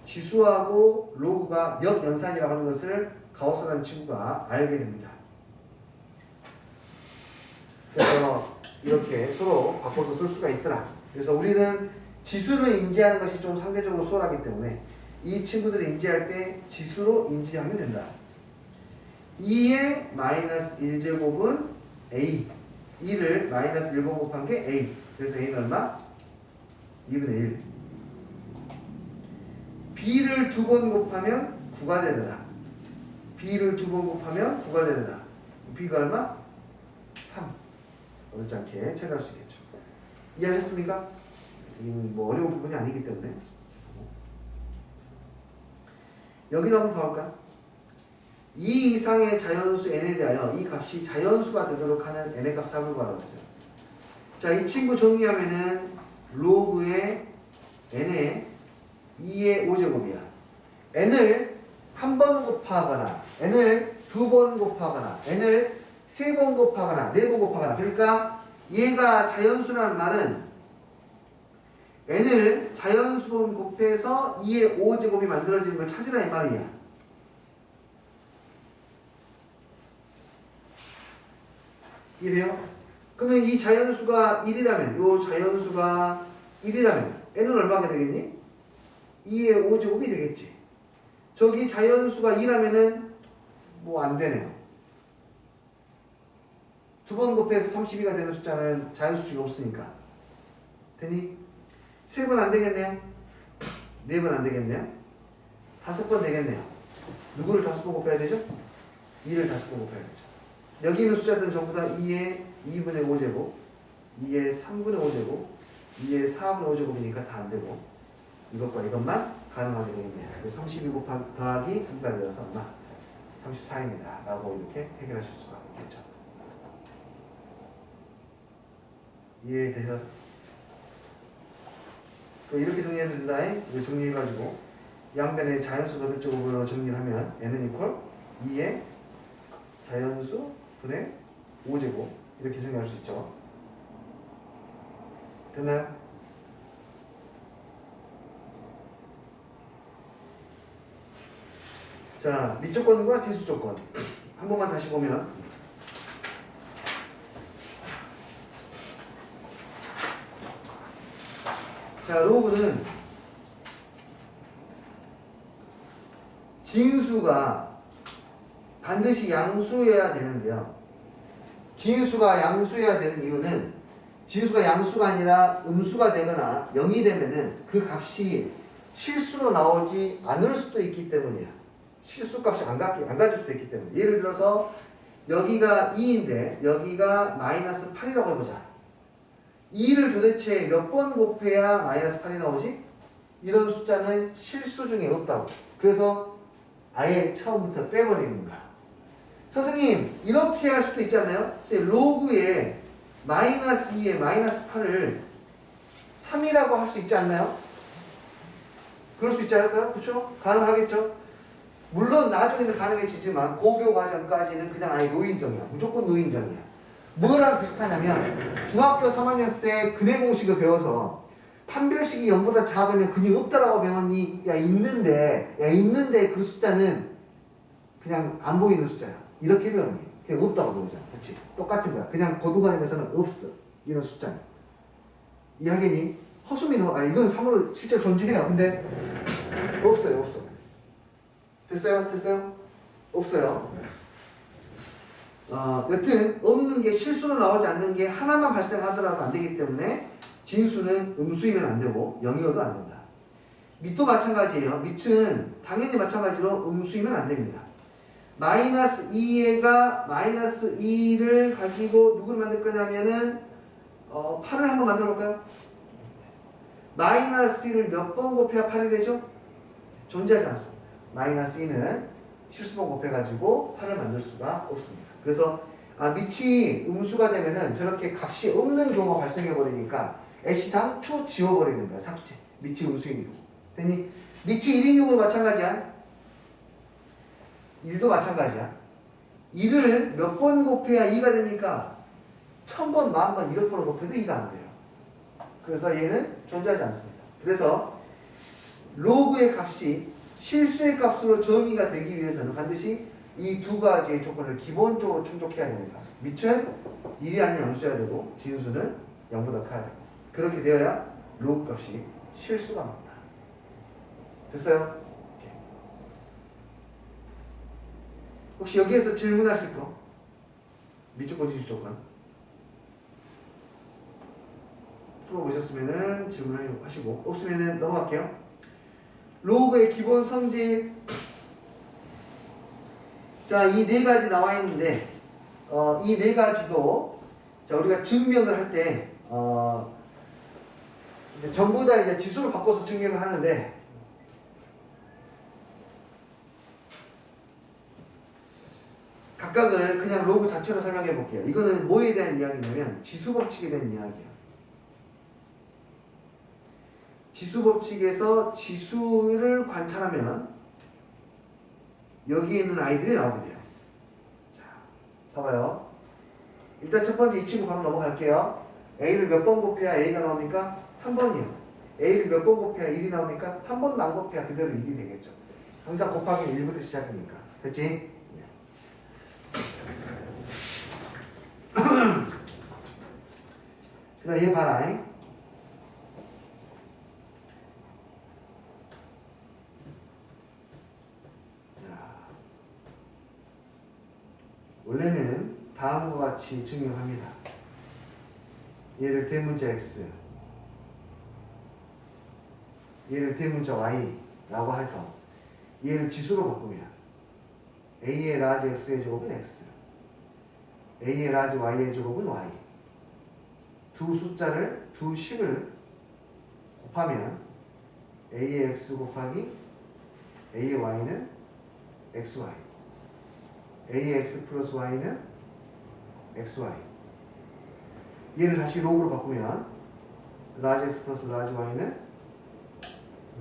지수하고 로그가 역연산이라고 하는 것을 가우스라는 친구가 알게 됩니다. 그래서 이렇게 서로 바꿔서 쓸 수가 있더라. 그래서 우리는 지수를 인지하는 것이 좀 상대적으로 수월하기 때문에 이 친구들을 인지할 때 지수로 인지하면 된다. 2의 마이너스 1제곱은 a 2를 마이너스 1 곱한 게 a. 그래서 a는 얼마? 2분의 1. b를 2번 곱하면 9가 되더라. b를 2번 곱하면 9가 되더라. b가 얼마? 3. 어렵지 않게 처리할 수 있겠죠. 이해하셨습니까? 이건 뭐 어려운 부분이 아니기 때문에. 여기도 한번 봐볼까? 2 이상의 자연수 n에 대하여 이 값이 자연수가 되도록 하는 n의 값 삽을 구하라고 했어요. 자, 이 친구 정리하면은 로그의 n의 2의 5제곱이야. n을 한 번 곱하거나 n을 2번 곱하거나 n을 3번 곱하거나 4번 곱하거나 그러니까 얘가 자연수라는 말은 n을 자연수분 곱해서 2의 5제곱이 만들어지는 걸 찾으라 이 말이야. 이해돼요? 그러면 이 자연수가 1이라면 요 자연수가 1이라면 n은 얼마가 되겠니? 2의 5제곱이 되겠지. 저기 자연수가 2라면은 뭐 안 되네요. 2번 곱해서 32가 되는 숫자는 자연수 중에 없으니까. 되니? 3번 안 되겠네요. 4번 안 되겠네요. 5번 되겠네요. 누구를 5번 곱해야 되죠? 2를 5번 곱해야 되죠. 여기 있는 숫자들은 전부 다 2의 2분의 5제곱, 2의 3분의 5제곱, 2의 4분의 5제곱이니까 다 안 되고 이것과 이것만 가능하게 되겠네요. 그래서 32 더하기 2가 되어서 얼마? 34입니다. 라고 이렇게 해결하실 수가 있겠죠. 이해되셔? 이렇게 정리해도 된다. 이거 정리해가지고 양변의 자연수 거듭적으로 정리를 하면 n은 이퀄 2의 자연수 분의 5제곱 이렇게 정리할 수 있죠. 됐나요? 자, 밑조건과 뒷수조건 한 번만 다시 보면 자, 로그는 진수가 반드시 양수여야 되는데요. 진수가 양수여야 되는 이유는 진수가 양수가 아니라 음수가 되거나 0이 되면은 그 값이 실수로 나오지 않을 수도 있기 때문이야. 실수값이 안 가질 수도 있기 때문에. 예를 들어서 여기가 2인데 여기가 마이너스 8이라고 해보자. 2를 도대체 몇 번 곱해야 마이너스 8이 나오지? 이런 숫자는 실수 중에 없다고. 그래서 아예 처음부터 빼버리는 거야. 선생님 이렇게 할 수도 있지 않나요? 로그에 마이너스 2에 마이너스 8을 3이라고 할 수 있지 않나요? 그럴 수 있지 않을까요? 그렇죠? 가능하겠죠? 물론 나중에는 가능해지지만 고교 과정까지는 그냥 아예 노인정이야. 무조건 노인정이야. 뭐랑 비슷하냐면 중학교 3학년 때 근해 공식을 배워서 판별식이 0보다 작으면 근이 없다라고 배웠니? 야 있는데 그 숫자는 그냥 안 보이는 숫자야. 이렇게 배웠니? 그냥 없다고 배우잖아. 그렇지? 똑같은 거야. 그냥 고등반에서는 없어. 이런 숫자는. 이해하겠니? 허수미 이건 3으로 실제 존재해요. 근데 없어요. 됐어요? 없어요. 여튼 없는 게 실수로 나오지 않는 게 하나만 발생하더라도 안 되기 때문에 진수는 음수이면 안 되고 0이어도 안 된다. 밑도 마찬가지예요. 밑은 당연히 마찬가지로 음수이면 안 됩니다. 마이너스 2가 마이너스 2를 가지고 누구를 만들 거냐면은 8을 한번 만들어 볼까요? 마이너스 2를 몇 번 곱해야 8이 되죠? 존재하지 않습니다. 마이너스 2는 실수번 곱해가지고 8을 만들 수가 없습니다. 그래서 밑이 음수가 되면은 저렇게 값이 없는 경우가 발생해버리니까 x 당초 지워버리는 거야. 삭제. 밑이 음수인 경우. 되니 밑이 1인 경우도 마찬가지야. 1도 마찬가지야. 2를 몇 번 곱해야 2가 됩니까? 1000번, 10,000번, 1억 번을 곱해도 2가 안 돼요. 그래서 얘는 존재하지 않습니다. 그래서 로그의 값이 실수의 값으로 정의가 되기 위해서는 반드시 이 두 가지의 조건을 기본적으로 충족해야 됩니다. 밑은 1이 아닌 양수여야 되고 진수는 0보다 커야 되고 그렇게 되어야 로그 값이 실수가 나온다. 됐어요? 혹시 여기에서 질문하실 거? 밑조건, 진수조건 풀어보셨으면 질문하시고 없으면 넘어갈게요. 로그의 기본 성질 자, 이 네 가지 나와 있는데 이 네 가지도 자, 우리가 증명을 할 때 이제 전부 다 이제 지수를 바꿔서 증명을 하는데 각각을 그냥 로그 자체로 설명해 볼게요. 이거는 뭐에 대한 이야기냐면 지수 법칙에 대한 이야기예요. 지수 법칙에서 지수를 관찰하면 여기에 있는 아이들이 나오게 돼요. 자, 봐봐요. 일단 첫 번째 이 친구 바로 넘어갈게요. A를 몇 번 곱해야 A가 나옵니까? 한 번이요. A를 몇 번 곱해야 1이 나옵니까? 한 번도 안 곱해야 그대로 1이 되겠죠. 항상 곱하기는 1부터 시작이니까. 그렇지? 그 다음 얘 봐라. 원래는 다음과 같이 증명합니다. 얘를 대문자 x, 얘를 대문자 y라고 해서 얘를 지수로 바꾸면 a의 라지 x의 제곱은 x, a의 라지 y의 제곱은 y. 두 숫자를, 두 식을 곱하면 a의 x 곱하기 a의 y는 xy. ax 플러스 y는 xy. 얘를 다시 로그로 바꾸면 라지 x 플러스 라지 y는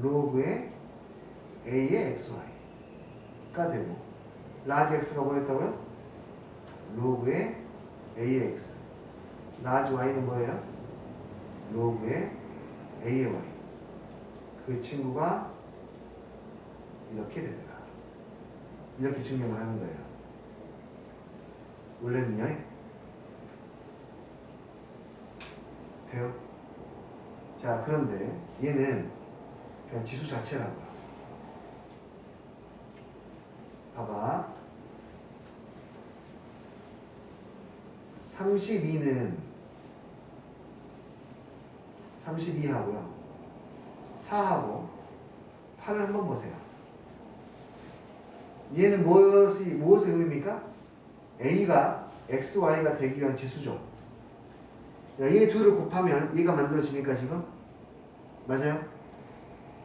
로그의 a의 xy가 되고 라지 x가 뭐였다고요? 로그의 a의 x. 라지 y는 뭐예요? 로그의 a의 y. 그 친구가 이렇게 되더라. 이렇게 증명을 하는 거예요. 원래는요. 돼요? 자, 그런데 얘는 그냥 지수 자체라고요. 봐봐. 32는 32하고요. 4하고 8을 한번 보세요. 얘는 무엇의 의미입니까? A가 XY가 되기 위한 지수죠. 얘 둘을 곱하면 얘가 만들어집니까 지금? 맞아요?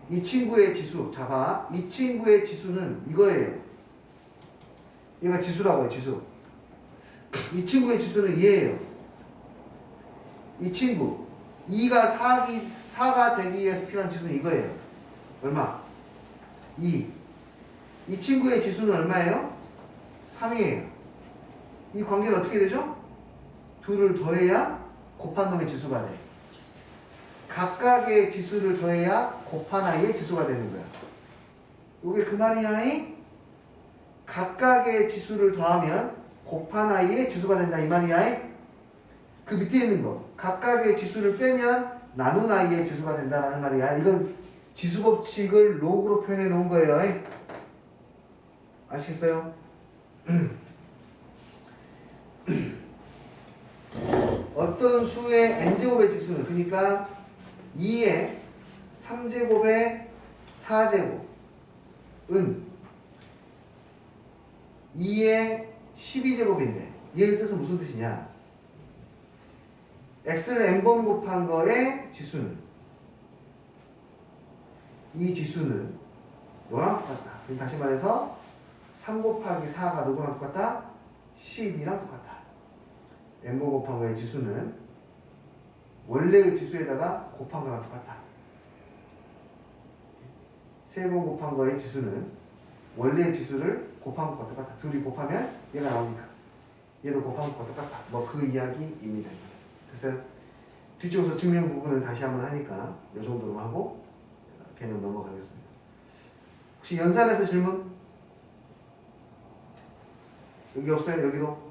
이 친구의 지수, 자 봐. 이 친구의 지수는 이거예요. 얘가 지수라고 해요. 지수. 이 친구의 지수는 얘예요. 이 친구 2가 4가 되기 위해서 필요한 지수는 이거예요. 얼마? 2. 이 친구의 지수는 얼마예요? 3이에요. 이 관계는 어떻게 되죠? 둘을 더해야 곱한 놈의 지수가 돼. 각각의 지수를 더해야 곱한 아이의 지수가 되는 거야. 요게 그 말이야. 각각의 지수를 더하면 곱한 아이의 지수가 된다 이 말이야. 그 밑에 있는 거 각각의 지수를 빼면 나눈 아이의 지수가 된다라는 말이야. 이건 지수 법칙을 로그로 표현해 놓은 거예요. 아시겠어요? 어떤 수의 n제곱의 지수는 그러니까 2의 3제곱의 4제곱은 2의 12제곱인데 얘의 뜻은 무슨 뜻이냐? x를 n번 곱한 거의 지수는 이 지수는 너랑 똑같다. 다시 말해서 3 곱하기 4가 누구랑 똑같다? 10이랑 똑같다. n번 곱한 거의 지수는 원래의 지수에다가 곱한 거랑 똑같다. 3번 곱한 거의 지수는 원래의 지수를 곱한 것과 똑같다. 둘이 곱하면 얘가 나오니까 얘도 곱한 것과 똑같다. 뭐 그 이야기입니다. 그래서 뒤쪽에서 증명 부분은 다시 한번 하니까 이 정도로 하고 개념 넘어가겠습니다. 혹시 연산에서 질문? 여기 없어요? 여기도?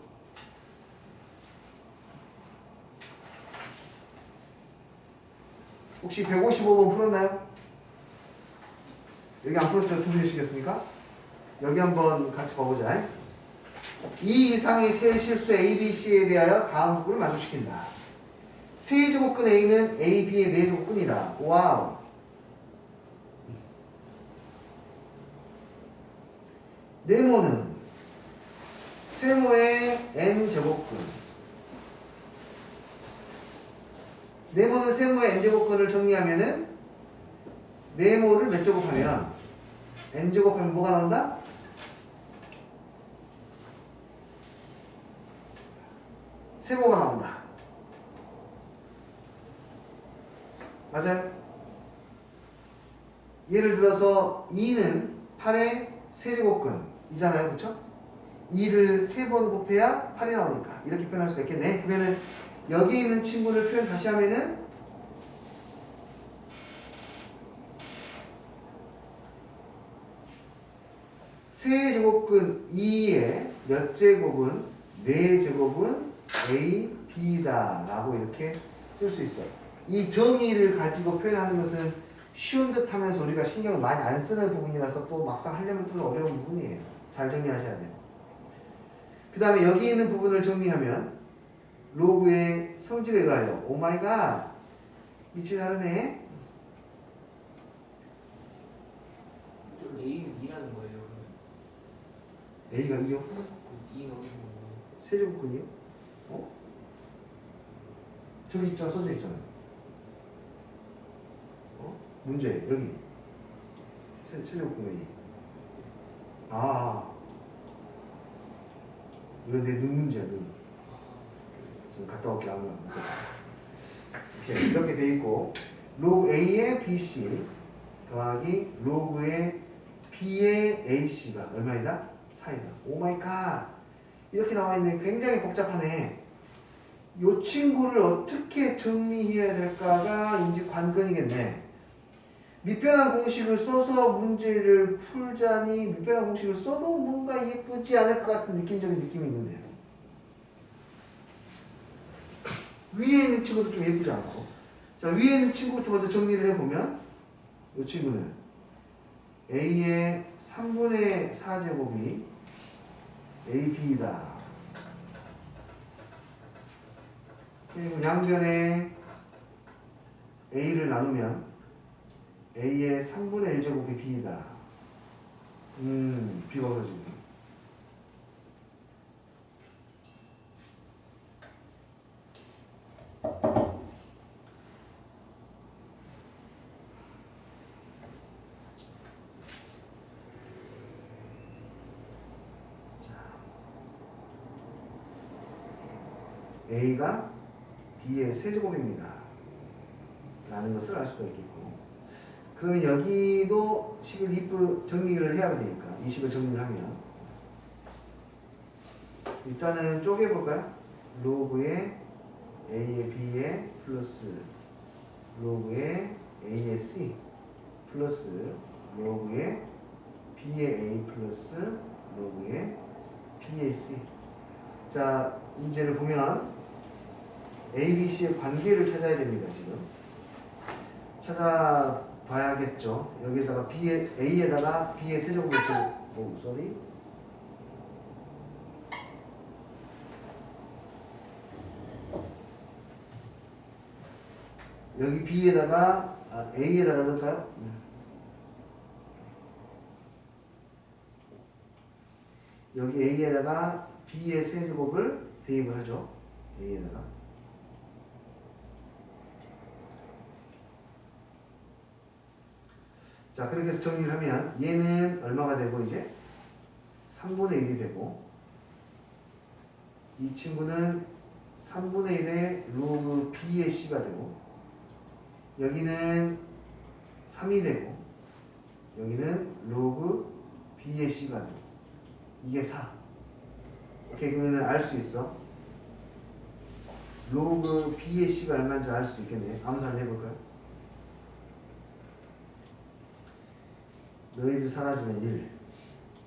혹시 155번 풀었나요? 여기 안 풀었죠? 풀으시겠습니까? 여기 한번 같이 봐보자. 이 이상의 세 실수 A, B, C에 대하여 다음 부분을 만족시킨다. 세제곱근 A는 A, B의 4제곱근이다. 와우. 네모는 세모의 n제곱근. 네모는 세모의 n제곱근을 정리하면은 네모를 몇 제곱하면 n제곱하면 뭐가 나온다? 세모가 나온다. 맞아요? 예를 들어서 2는 8의 세제곱근이잖아요. 그쵸? 2를 3번 곱해야 8이 나오니까 이렇게 표현할 수가 있겠네. 그러면은 여기 있는 친구를 표현 다시 하면은 세제곱근 2의 몇 제곱은 4제곱은 A, B다 라고 이렇게 쓸 수 있어요. 이 정의를 가지고 표현하는 것은 쉬운 듯 하면서 우리가 신경을 많이 안 쓰는 부분이라서 또 막상 하려면 또 어려운 부분이에요. 잘 정리하셔야 돼요. 그 다음에 여기 있는 부분을 정리하면 로그의 성질에 의하여 오마이갓 밑이 다르네. 좀 A는 2라는 거예요. A가 2요? 2 넣는 거. 세제곱근이요? 어? 저기 있잖아. 써져 있잖아요. 어? 문제 여기 세제곱근 A. 아 이거 내 눈 문제야. 눈. 좀 갔다 올게. 아무나 이렇게 돼 있고 로그 A의 BC 더하기 로그의 B의 AC가 얼마이다? 4이다. 오마이갓 이렇게 나와 있네. 굉장히 복잡하네. 이 친구를 어떻게 정리해야 될까가 이제 관건이겠네. 밑변환 공식을 써서 문제를 풀자니 밑변환 공식을 써도 뭔가 예쁘지 않을 것 같은 느낌적인 느낌이 있는데요. 위에 있는 친구도 좀 예쁘지 않고. 자, 위에 있는 친구부터 먼저 정리를 해보면 이 친구는 A의 3분의 4제곱이 AB다. 그리고 양변에 A를 나누면 A의 3분의 1제곱이 B다. B가 없어지네. A가 B의 세제곱입니다. 라는 것을 알 수가 있겠고, 그러면 여기도 10을 if 정리를 해야 되니까 20을 정리를 하면 일단은 쪼개볼까요? 로그의 A의 B의 플러스 로그의 A의 C 플러스 로그의 B의 A 플러스 로그의 B의 C. 자, 문제를 보면 A, B, C의 관계를 찾아야 됩니다. 지금 찾아봐야겠죠. 여기에다가 B의 A에다가 B의 세제곱을 쏘리 여기 B에다가 A에다가 넣을까요? 여기 A에다가 B의 세제곱을 대입을 하죠. A에다가 자, 그렇게 해서 정리를 하면 얘는 얼마가 되고 이제 3분의 1이 되고 이 친구는 3분의 1의 로그 B의 C가 되고 여기는 3이 되고 여기는 로그 B의 C가 되고 이게 4. 오케이, 그러면 알 수 있어. 로그 B의 C가 얼마인지 알 수 있겠네. 암산을 해볼까요? 너희들 사라지면 1,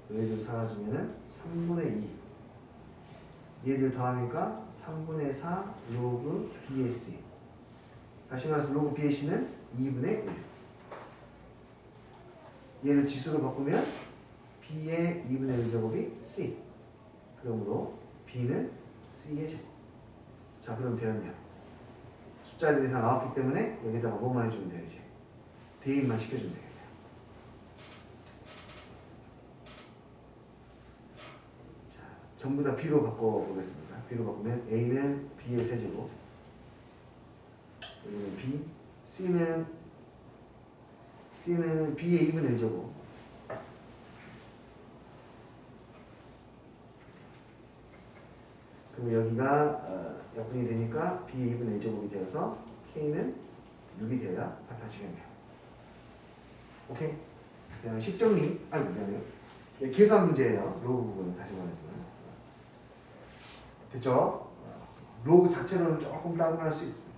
너희들 사라지면 3분의 2. 얘들 더하니까 3분의 4 로그 B의 C. 다시 말해서 로그 B의 C는 2분의 1. 얘를 지수로 바꾸면 B의 2분의 1제곱이 C. 그러므로 B는 C의 제곱. 자, 그럼 되었네요. 숫자들이 다 나왔기 때문에 여기다가 뭐만 해주면 돼요, 이제. 대입만 시켜주면 돼요. 전부 다 B로 바꿔보겠습니다. B로 바꾸면 A는 B의 세제곱, 여기는 B, C는 B의 2분의 1제곱, 그럼 여기가 약분이 되니까 B의 2분의 1제곱이 되어서 K는 6이 되어야 같아지겠네요. 오케이? 그다음에 식정리, 미안해요. 계산 문제예요. 로그 부분은 다시 말하지만. 됐죠? 로그 자체로는 조금 따분할 수 있습니다.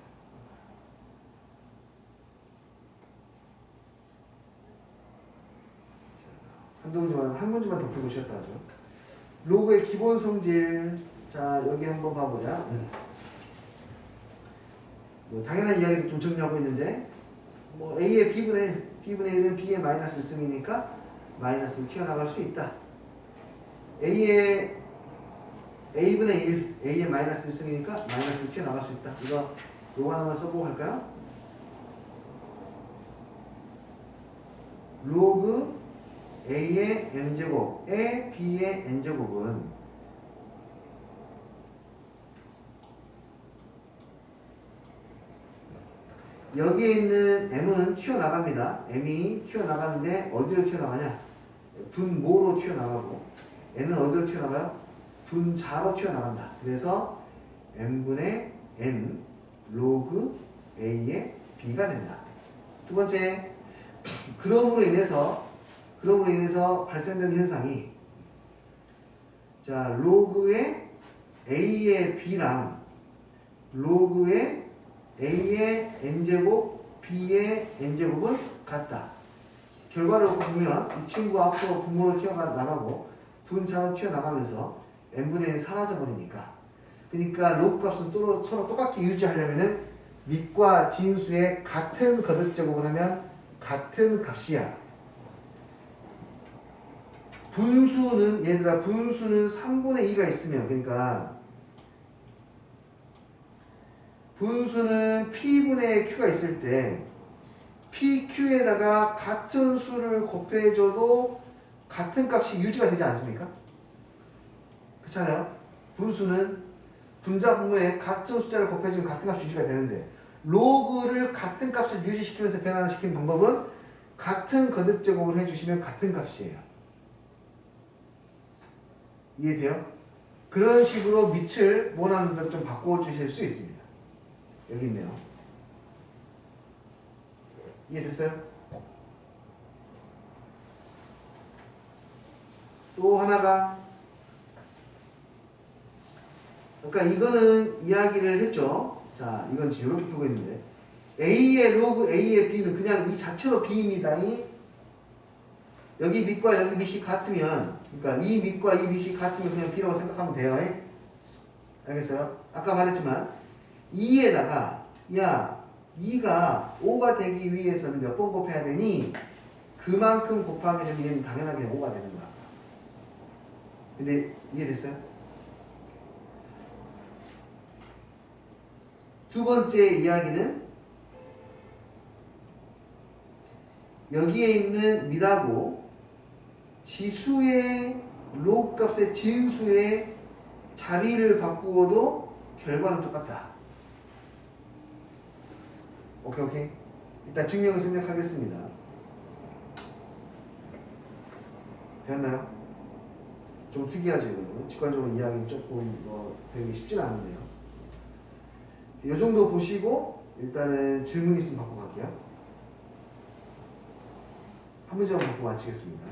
한 문제만 더 풀고 쉬었다 하죠. 로그의 기본 성질. 자, 여기 한번 봐보자. 뭐 당연한 이야기를 좀 정리하고 있는데, 뭐 A의 B분의 1은 B의 마이너스 1승이니까 마이너스를 튀어나갈 수 있다. A의 A분의 1, A의 마이너스 1승이니까 마이너스를 튀어나갈 수 있다. 이거 하나만 써보고 할까요? 로그 A의 M제곱에 B의 N제곱은 여기에 있는 M은 튀어나갑니다. M이 튀어나가는데 어디로 튀어나가냐? 분모로 튀어나가고 N은 어디로 튀어나가요? 분자로 튀어나간다. 그래서 n분의 n 로그 a의 b가 된다. 두 번째, 그럼으로 인해서 발생되는 현상이 자 로그의 a의 b랑 로그의 a의 n제곱 b의 n제곱은 같다. 결과를 보면 이 친구 앞으로 분모로 튀어나가고 분자로 튀어나가면서 n분의 1이 사라져버리니까. 그러니까 로그 값은 서로 똑같게 유지하려면은 밑과 진수의 같은 거듭제곱을 하면 같은 값이야. 분수는 3분의 2가 있으면, 그러니까 분수는 P분의 Q가 있을 때 PQ에다가 같은 수를 곱해줘도 같은 값이 유지가 되지 않습니까? 그렇잖아요. 분수는 분자 분모에 같은 숫자를 곱해주면 같은 값이 유지가 되는데 로그를 같은 값을 유지시키면서 변환시키는 방법은 같은 거듭제곱을 해주시면 같은 값이에요. 이해돼요? 그런 식으로 밑을 원하는 대로 좀 바꿔주실 수 있습니다. 여기 있네요. 이해됐어요? 또 하나가 그러니까 이거는 이야기를 했죠. 자, 이건 지금 이렇게 보고 있는데 A의 로그 A의 B는 그냥 이 자체로 B입니다. 여기 밑과 여기 밑이 같으면 그러니까 이 밑과 이 밑이 같으면 그냥 B라고 생각하면 돼요. 알겠어요? 아까 말했지만 2에다가 야 2가 5가 되기 위해서는 몇 번 곱해야 되니 그만큼 곱하게 되면 당연하게 5가 되는 거야. 근데 이해됐어요? 두 번째 이야기는 여기에 있는 밑하고 지수의 로그 값의 진수의 자리를 바꾸어도 결과는 똑같다. 오케이. 일단 증명을 생략하겠습니다. 됐나요? 좀 특이하죠, 이거는. 직관적으로 이야기 조금 되게 쉽진 않은데요. 이 정도 보시고 일단은 질문 있으면 받고 갈게요. 한 문제만 받고 마치겠습니다.